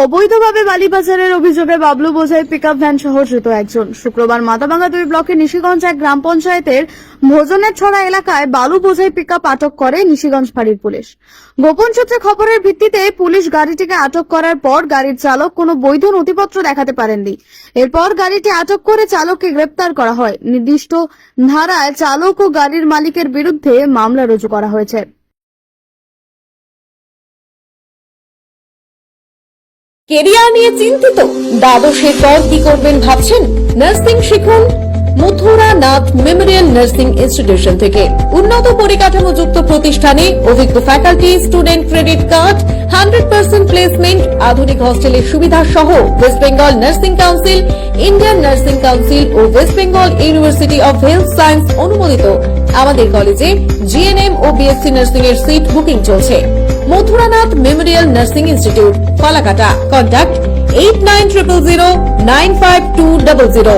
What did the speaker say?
অবৈধভাবে বালি পাচারের অভিযোগে বাবলু বোঝাই পিকআপ ভ্যান সহ ধৃত একজন। শুক্রবার মাথাভাঙ্গা 2 ব্লকের নিশিগঞ্জ এক গ্রাম পঞ্চায়েতের ভোজনের ছড়া এলাকায় বালু বোঝাই পিকআপ আটক করে নিশিগঞ্জ ফাঁড়ির পুলিশ। গোপন সূত্রে খবরের ভিত্তিতে পুলিশ গাড়িটিকে আটক করার পর গাড়ির চালক কোনো বৈধ নথিপত্র দেখাতে পারেননি। এরপর গাড়িটি আটক করে চালককে গ্রেপ্তার করা হয়। নির্দিষ্ট ধারায় চালক ও গাড়ির মালিকের বিরুদ্ধে মামলা রুজু করা হয়েছে। কেরিয়ার নিয়ে চিন্তিত? দ্বাদশের পর কি করবেন ভাবছেন? নার্সিং শিখুন Mathura Nath memorial nursing institution থেকে। উন্নত পরিকাঠামোযুক্ত প্রতিষ্ঠানে অভিজ্ঞ faculty, student credit card, 100% placement, আধুনিক হস্টেলের সুবিধা সহ West Bengal nursing council, Indian nursing council ও West Bengal university of health science অনুমোদিত আমাদের কলেজে জিএনএম ও বিএসসি নার্সিং এর সিট বুকিং চলছে। Mathuranath memorial nursing institute, Falakata. Contact 8900095200।